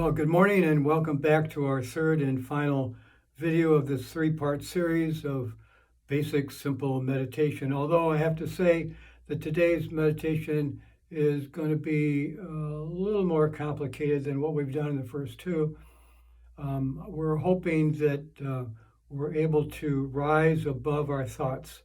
Well, good morning and welcome back to our third and final video of this three-part series of basic, simple meditation. Although I have to say that today's meditation is going to be a little more complicated than what we've done in the first two. We're hoping that we're able to rise above our thoughts.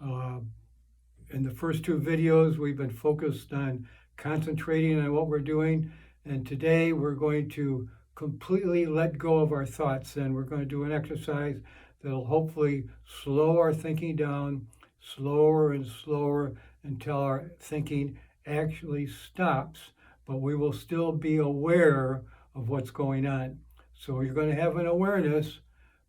In the first two videos, we've been focused on concentrating on what we're doing. And today we're going to completely let go of our thoughts, and we're going to do an exercise that'll hopefully slow our thinking down, slower and slower until our thinking actually stops, but we will still be aware of what's going on. So you're going to have an awareness,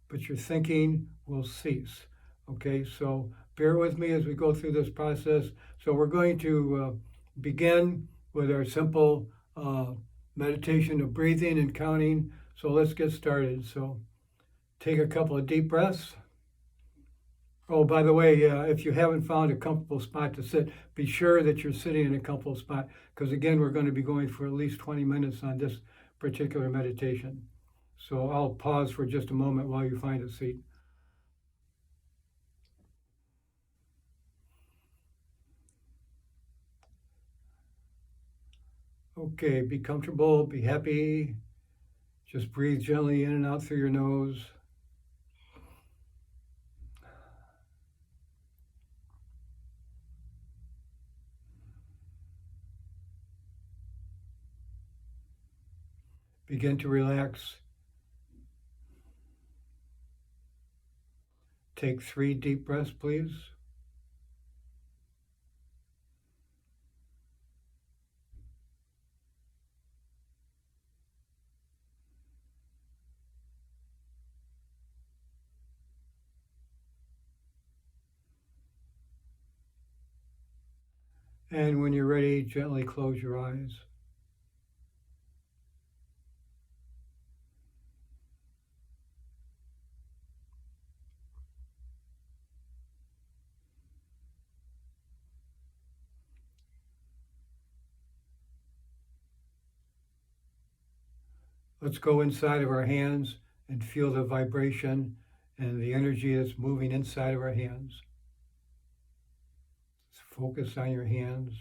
but your thinking will cease. Okay, so bear with me as we go through this process. So we're going to begin with our simple meditation of breathing and counting. So let's get started. So take a couple of deep breaths. Oh, by the way, if you haven't found a comfortable spot to sit, be sure that you're sitting in a comfortable spot, because again, we're going to be going for at least 20 minutes on this particular meditation. So I'll pause for just a moment while you find a seat. Okay, be comfortable, be happy. Just breathe gently in and out through your nose. Begin to relax. Take 3 deep breaths, please. And when you're ready, gently close your eyes. Let's go inside of our hands and feel the vibration and the energy that's moving inside of our hands. Focus on your hands.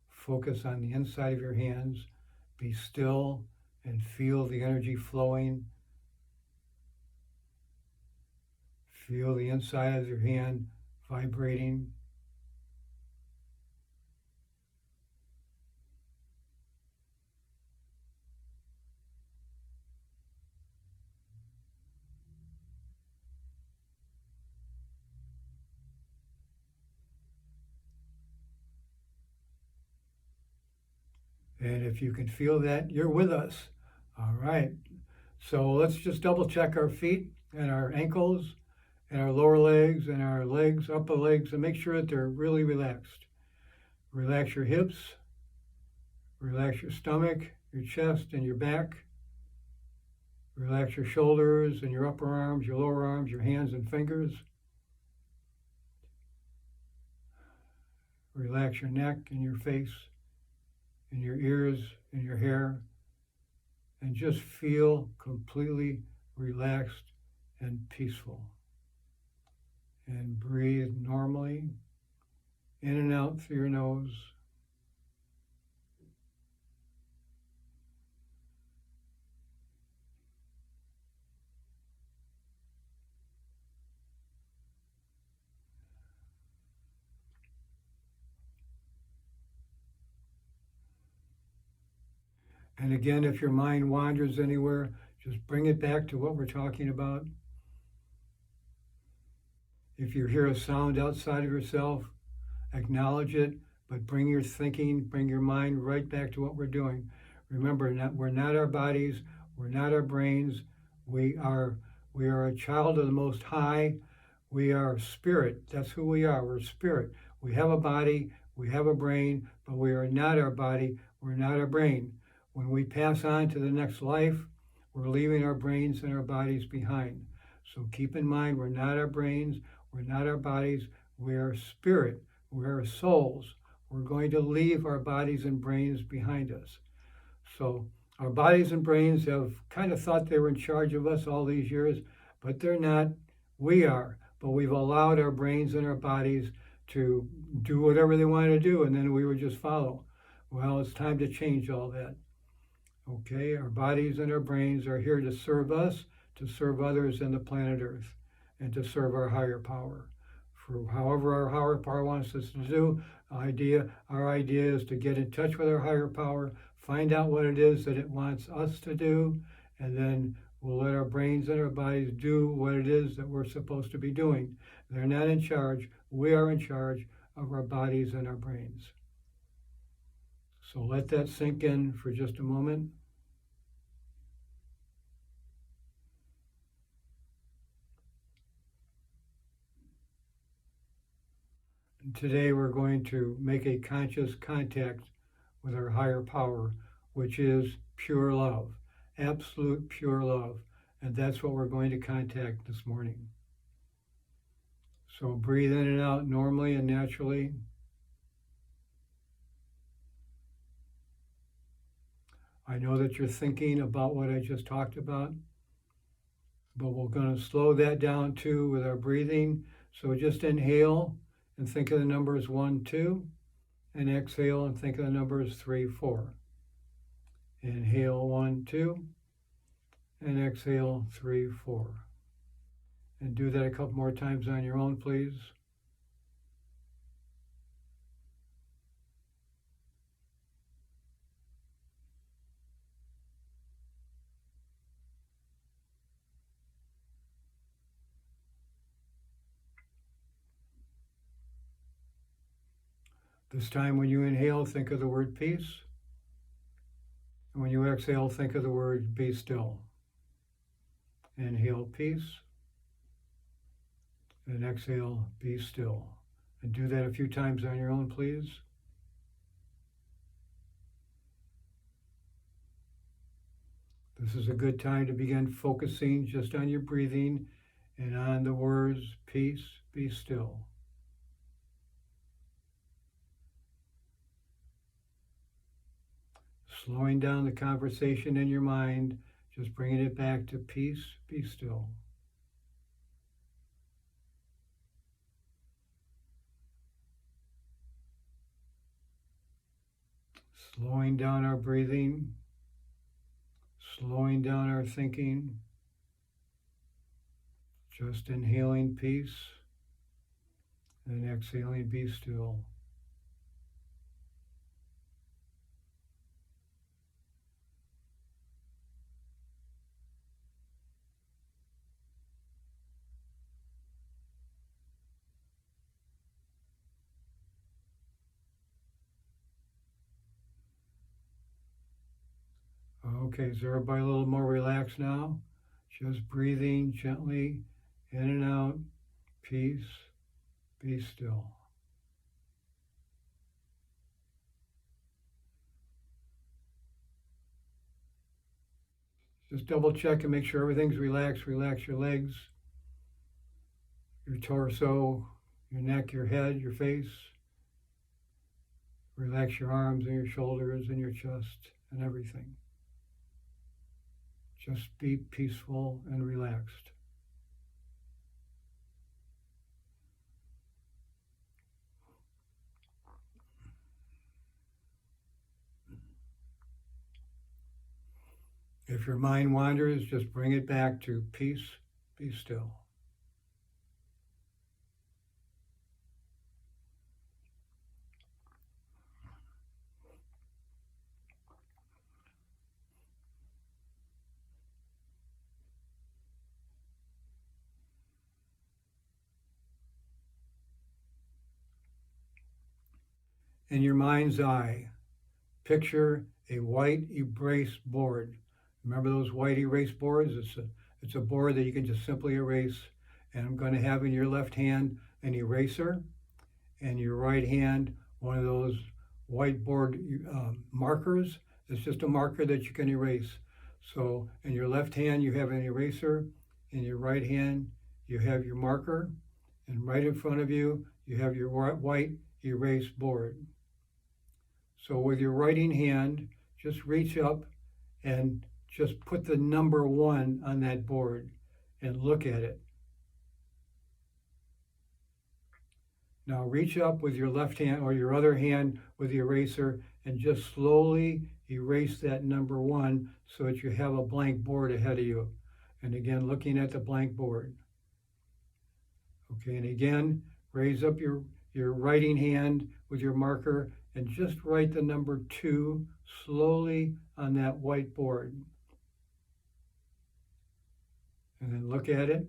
Focus on the inside of your hands. Be still and feel the energy flowing. Feel the inside of your hand vibrating. And if you can feel that, you're with us. All right. So let's just double check our feet and our ankles and our lower legs and our legs, upper legs, and make sure that they're really relaxed. Relax your hips. Relax your stomach, your chest, and your back. Relax your shoulders and your upper arms, your lower arms, your hands and fingers. Relax your neck and your face, and your ears and your hair, and just feel completely relaxed and peaceful. And breathe normally, in and out through your nose. And again, if your mind wanders anywhere, just bring it back to what we're talking about. If you hear a sound outside of yourself, acknowledge it, but bring your thinking, bring your mind right back to what we're doing. Remember, we're not our bodies, we're not our brains, we are a child of the Most High. We are spirit. That's who we are. We're spirit. We have a body, we have a brain, but we are not our body, we're not our brain. When we pass on to the next life, we're leaving our brains and our bodies behind. So keep in mind, we're not our brains, we're not our bodies, we are spirit, we are souls. We're going to leave our bodies and brains behind us. So Our bodies and brains have kind of thought they were in charge of us all these years, but they're not. We are. But we've allowed our brains and our bodies to do whatever they want to do, and then we would just follow. Well, it's time to change all that. Okay, our bodies and our brains are here to serve us, to serve others in the planet Earth, and to serve our higher power. For however our higher power wants us to do, our idea is to get in touch with our higher power, find out what it is that it wants us to do, and then we'll let our brains and our bodies do what it is that we're supposed to be doing. They're not in charge. We are in charge of our bodies and our brains. So let that sink in for just a moment. And today we're going to make a conscious contact with our higher power, which is pure love, absolute pure love. And that's what we're going to contact this morning. So breathe in and out normally and naturally. I know that you're thinking about what I just talked about, but we're going to slow that down too with our breathing. So just inhale and think of the numbers 1, 2, and exhale and think of the numbers 3, 4. Inhale 1, 2, and exhale 3, 4. And do that a couple more times on your own, please. This time when you inhale, think of the word peace. And when you exhale, think of the word be still. Inhale peace. And exhale be still. And do that a few times on your own, please. This is a good time to begin focusing just on your breathing and on the words peace, be still. Slowing down the conversation in your mind, just bringing it back to peace, be still. Slowing down our breathing, slowing down our thinking, just inhaling peace and exhaling be still. Okay, is everybody a little more relaxed now? Just breathing gently in and out, peace, be still. Just double check and make sure everything's relaxed. Relax your legs, your torso, your neck, your head, your face. Relax your arms and your shoulders and your chest and everything. Just be peaceful and relaxed. If your mind wanders, just bring it back to peace, be still. In your mind's eye, picture a white erase board. Remember those white erase boards? It's a board that you can just simply erase. And I'm going to have in your left hand an eraser, and your right hand one of those whiteboard markers. It's just a marker that you can erase. So in your left hand you have an eraser, in your right hand you have your marker, and right in front of you you have your white erase board. So with your writing hand, just reach up and just put the number 1 on that board and look at it. Now reach up with your left hand or your other hand with the eraser and just slowly erase that number 1 so that you have a blank board ahead of you. And again, looking at the blank board. Okay, and again, raise up your writing hand with your marker and just write the number 2 slowly on that white board. And then look at it,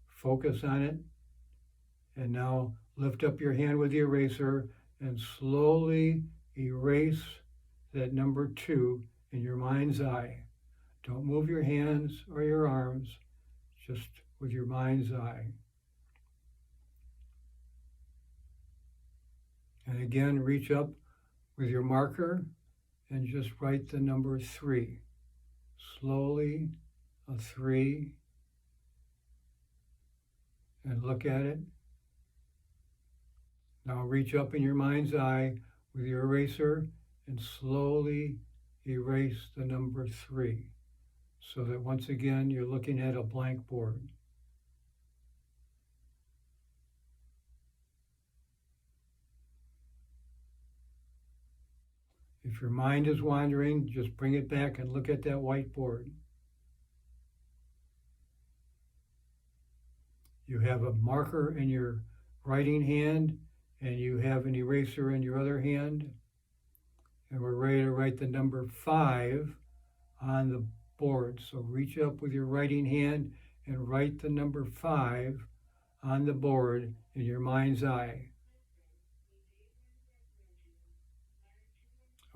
focus on it, and now lift up your hand with the eraser and slowly erase that number 2 in your mind's eye. Don't move your hands or your arms, just with your mind's eye. And again, reach up with your marker and just write the number 3. Slowly, a 3, and look at it. Now reach up in your mind's eye with your eraser and slowly erase the number 3 so that once again you're looking at a blank board. If your mind is wandering, just bring it back and look at that white board. You have a marker in your writing hand and you have an eraser in your other hand. And we're ready to write the number 5 on the board. So reach up with your writing hand and write the number 5 on the board in your mind's eye.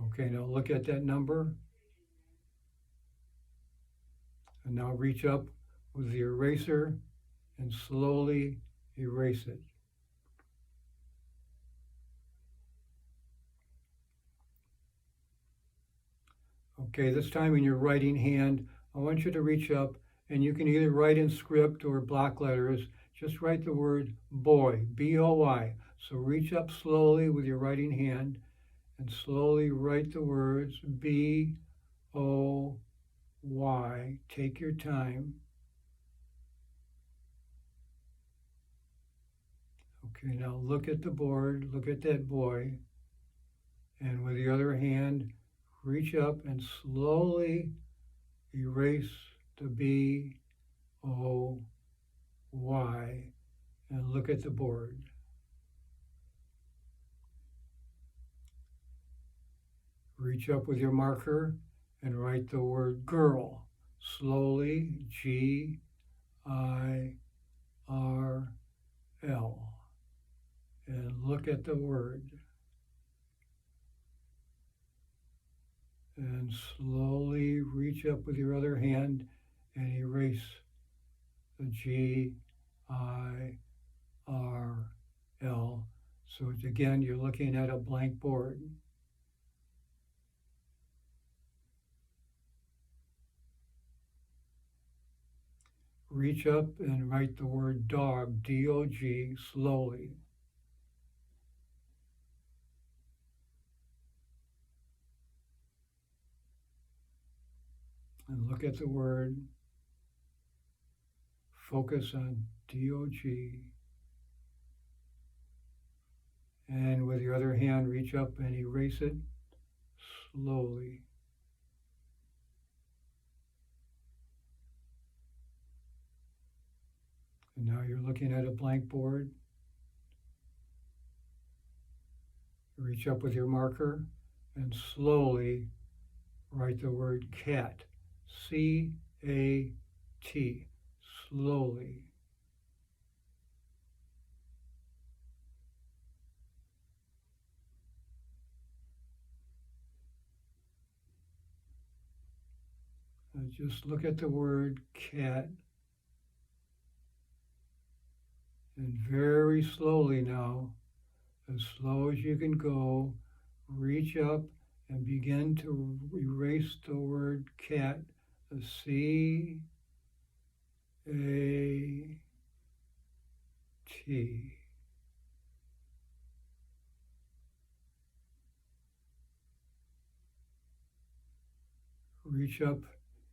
Okay, now look at that number. And now reach up with the eraser and slowly erase it. Okay, this time in your writing hand, I want you to reach up and you can either write in script or block letters. Just write the word boy, B-O-Y. So reach up slowly with your writing hand and slowly write the words B-O-Y. Take your time. Okay, now look at the board, look at that boy, and with the other hand, reach up and slowly erase the B-O-Y and look at the board. Reach up with your marker and write the word girl. Slowly, G-I-R-L. And look at the word. And slowly reach up with your other hand and erase the G-I-R-L. So it's, again, you're looking at a blank board. Reach up and write the word dog, D-O-G, slowly. And look at the word. Focus on D-O-G. And with your other hand, reach up and erase it slowly. And now you're looking at a blank board. Reach up with your marker and slowly write the word cat, C-A-T, slowly. And just look at the word cat. And very slowly now, as slow as you can go, reach up and begin to erase the word cat, the C-A-T. Reach up,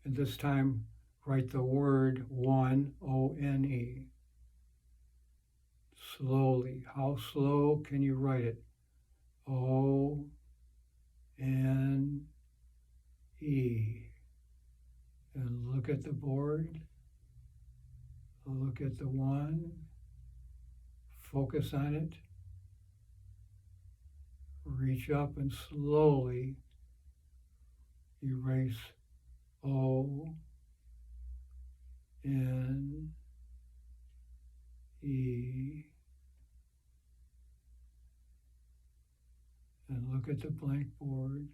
and this time write the word one, O-N-E. Slowly. How slow can you write it? O-N-E. And look at the board. Look at the one. Focus on it. Reach up and slowly erase O-N-E. And look at the blank board.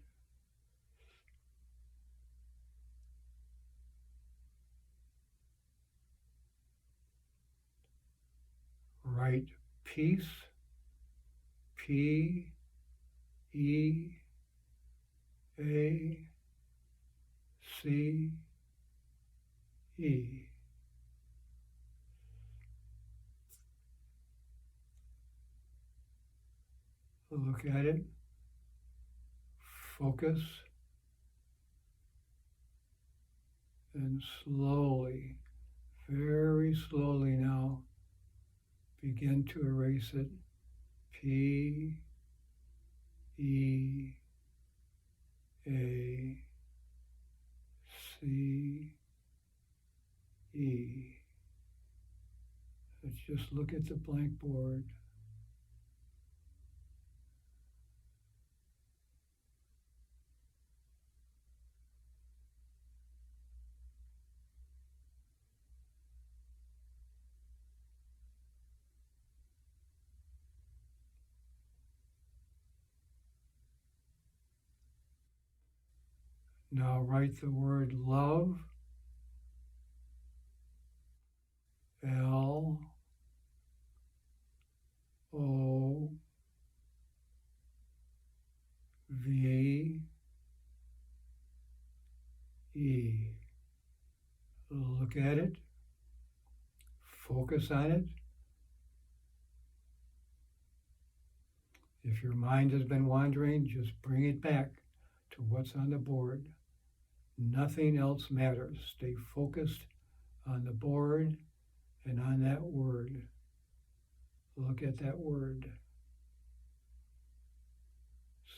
Write peace, P-E-A-C-E. Look at it. Focus. And slowly, very slowly now, begin to erase it. P-E-A-C-E. Let's just look at the blank board. Now write the word love. L-O-V-E. Look at it. Focus on it. If your mind has been wandering, just bring it back to what's on the board. Nothing else matters. Stay focused on the board and on that word. Look at that word.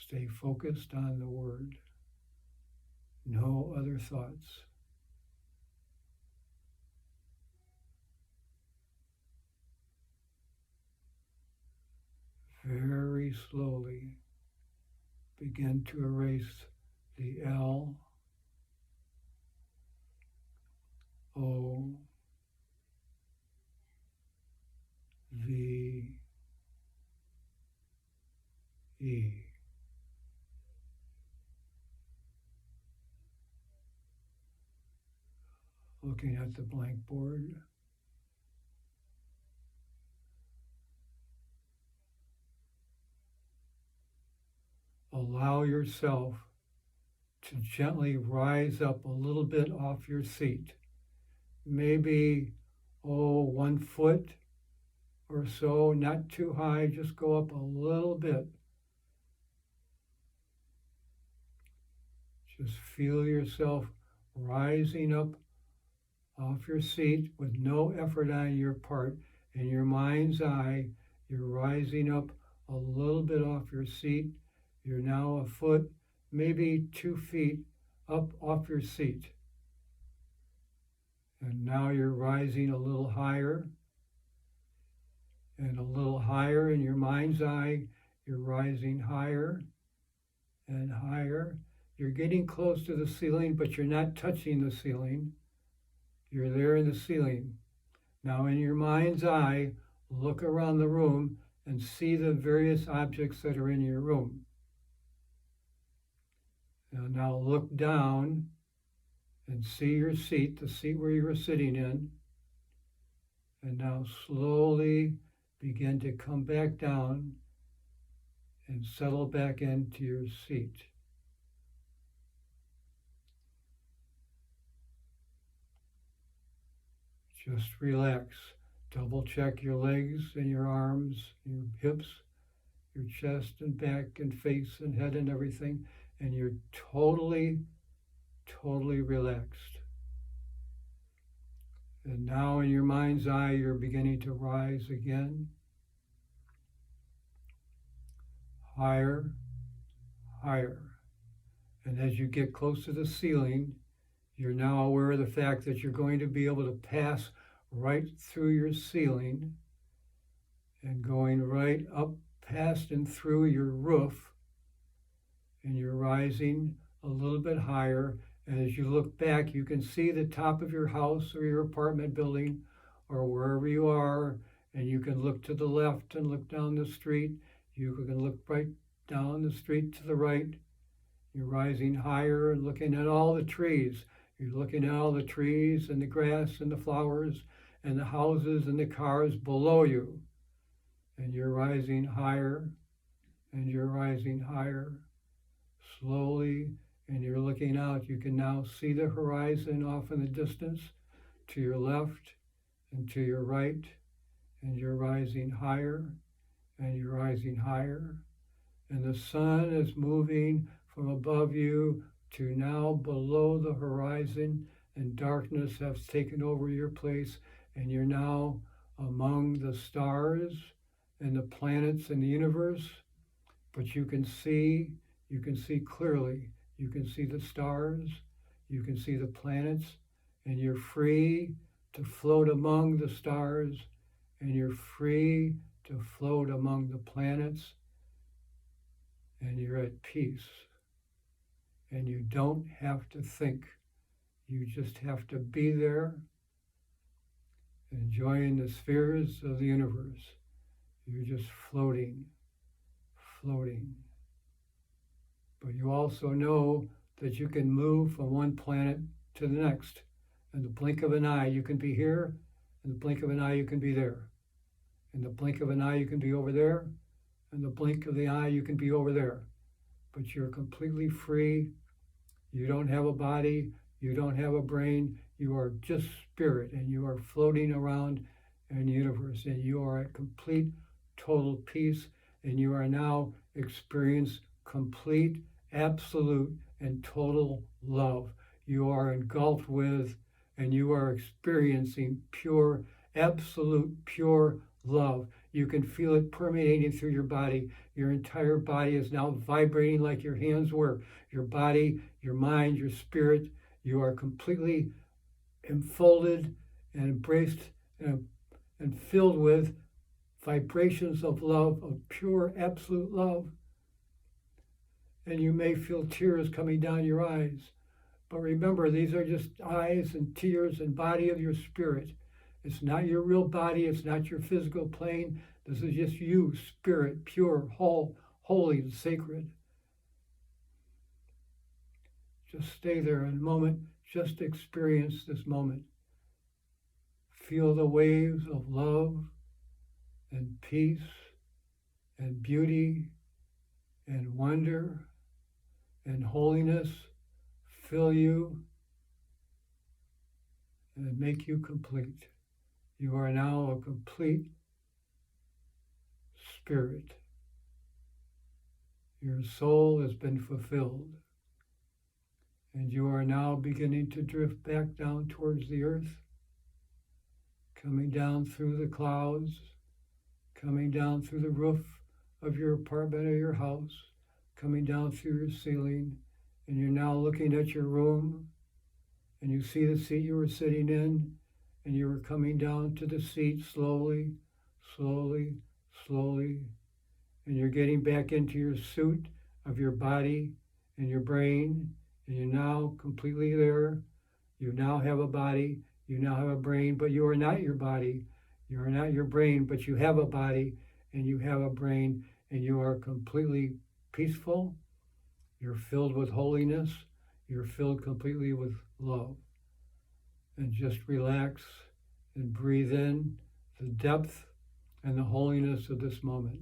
Stay focused on the word. No other thoughts. Very slowly begin to erase the L, O, V, E. Looking at the blank board. Allow yourself to gently rise up a little bit off your seat. Maybe, 1 foot or so, not too high, just go up a little bit. Just feel yourself rising up off your seat with no effort on your part. In your mind's eye, you're rising up a little bit off your seat. You're now a foot, maybe 2 feet up off your seat. And now you're rising a little higher and a little higher. In your mind's eye, you're rising higher and higher. You're getting close to the ceiling, but you're not touching the ceiling. You're there in the ceiling. Now in your mind's eye, look around the room and see the various objects that are in your room. And now look down and see your seat, the seat where you were sitting in. And now slowly begin to come back down and settle back into your seat. Just relax. Double check your legs and your arms, your hips, your chest and back and face and head and everything. And you're totally totally relaxed. And now in your mind's eye, you're beginning to rise again. Higher, higher. And as you get close to the ceiling, you're now aware of the fact that you're going to be able to pass right through your ceiling and going right up past and through your roof. And you're rising a little bit higher. And as you look back, you can see the top of your house or your apartment building or wherever you are. And you can look to the left and look down the street. You can look right down the street to the right. You're rising higher and looking at all the trees. You're looking at all the trees and the grass and the flowers and the houses and the cars below you. And you're rising higher and you're rising higher slowly, and you're looking out. You can now see the horizon off in the distance to your left and to your right, and you're rising higher and you're rising higher. And the sun is moving from above you to now below the horizon, and darkness has taken over your place, and you're now among the stars and the planets in the universe. But you can see clearly. You can see the stars, you can see the planets, and you're free to float among the stars, and you're free to float among the planets, and you're at peace. And you don't have to think. You just have to be there, enjoying the spheres of the universe. You're just floating, floating. But you also know that you can move from one planet to the next. In the blink of an eye, you can be here. In the blink of an eye, you can be there. In the blink of an eye, you can be over there. In the blink of the eye, you can be over there. But you're completely free. You don't have a body. You don't have a brain. You are just spirit, and you are floating around in the universe, and you are at complete, total peace, and you are now experiencing complete, absolute, and total love. You are engulfed with, and you are experiencing pure, absolute, pure love. You can feel it permeating through your body. Your entire body is now vibrating like your hands were. Your body, your mind, your spirit, you are completely enfolded and embraced and filled with vibrations of love, of pure, absolute love. And you may feel tears coming down your eyes. But remember, these are just eyes and tears and body of your spirit. It's not your real body. It's not your physical plane. This is just you, spirit, pure, whole, holy, and sacred. Just stay there in a moment. Just experience this moment. Feel the waves of love and peace and beauty and wonder and holiness fill you and make you complete. You are now a complete spirit. Your soul has been fulfilled, and you are now beginning to drift back down towards the earth, coming down through the clouds, coming down through the roof of your apartment or your house, coming down through your ceiling, and you're now looking at your room, and you see the seat you were sitting in, and you were coming down to the seat slowly, slowly, slowly, and you're getting back into your suit of your body and your brain, and you're now completely there. You now have a body, you now have a brain, but you are not your body. You are not your brain, but you have a body and you have a brain, and you are completely peaceful. You're filled with holiness. You're filled completely with love. And just relax and breathe in the depth and the holiness of this moment.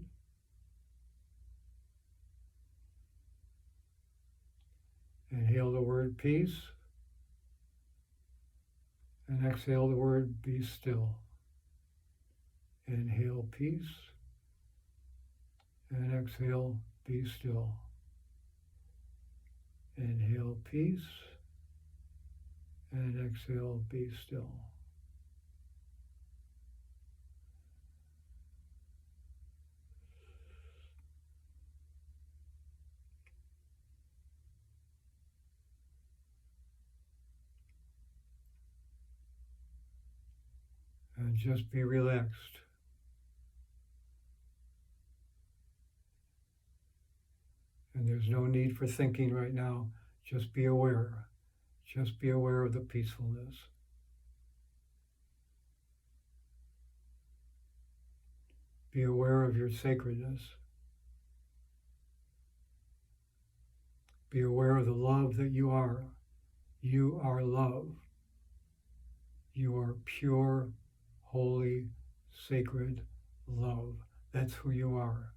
Inhale the word peace, and exhale the word be still. Inhale peace, and exhale be still. Inhale peace, And exhale, be still. And just be relaxed. And there's no need for thinking right now. Just be aware. Just be aware of the peacefulness. Be aware of your sacredness. Be aware of the love that you are. You are love. You are pure, holy, sacred love. That's who you are.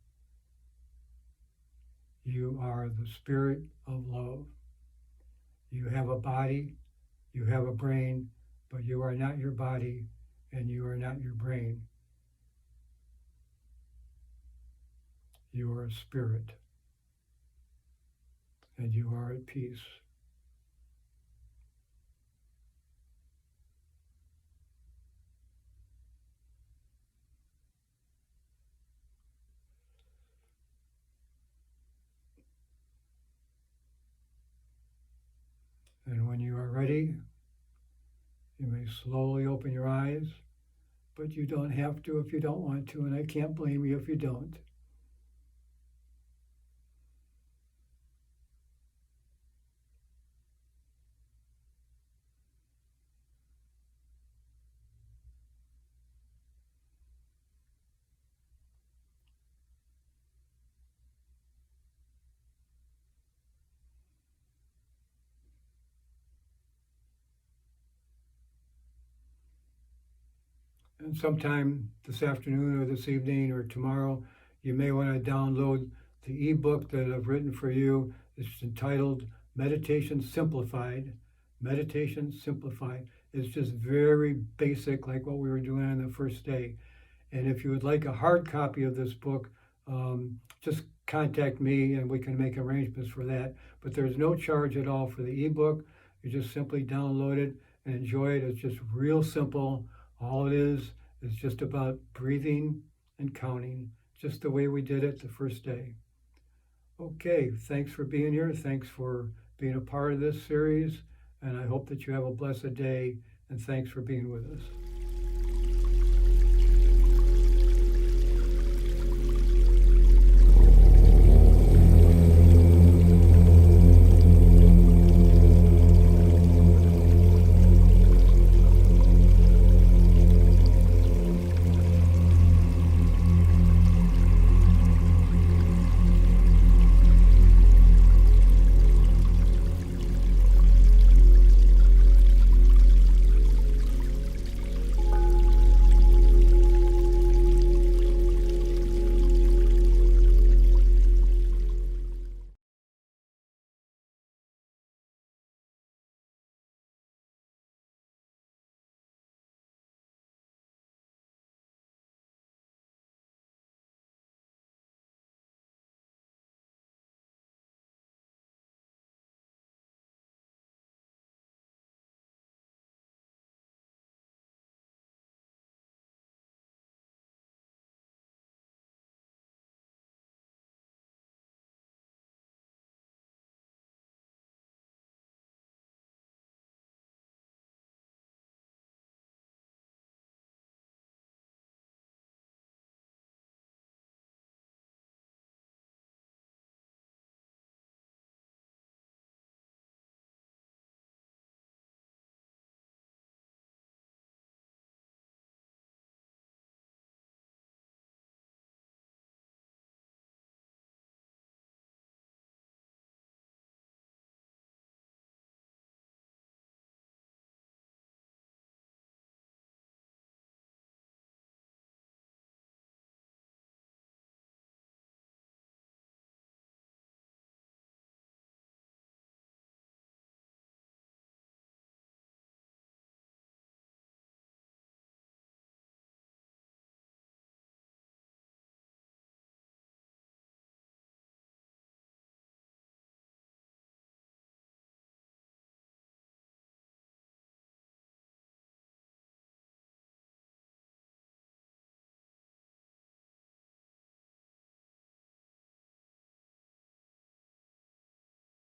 You are the spirit of love. You have a body, you have a brain, but you are not your body and you are not your brain. You are a spirit and you are at peace. And when you are ready, you may slowly open your eyes, but you don't have to if you don't want to, and I can't blame you if you don't. And sometime this afternoon or this evening or tomorrow, you may want to download the ebook that I've written for you. It's entitled Meditation Simplified. Meditation Simplified. It's just very basic, like what we were doing on the first day. And if you would like a hard copy of this book, just contact me and we can make arrangements for that. But there's no charge at all for the ebook. You just simply download it and enjoy it. It's just real simple. All it is just about breathing and counting, just the way we did it the first day. Okay, thanks for being here. Thanks for being a part of this series. And I hope that you have a blessed day. And thanks for being with us.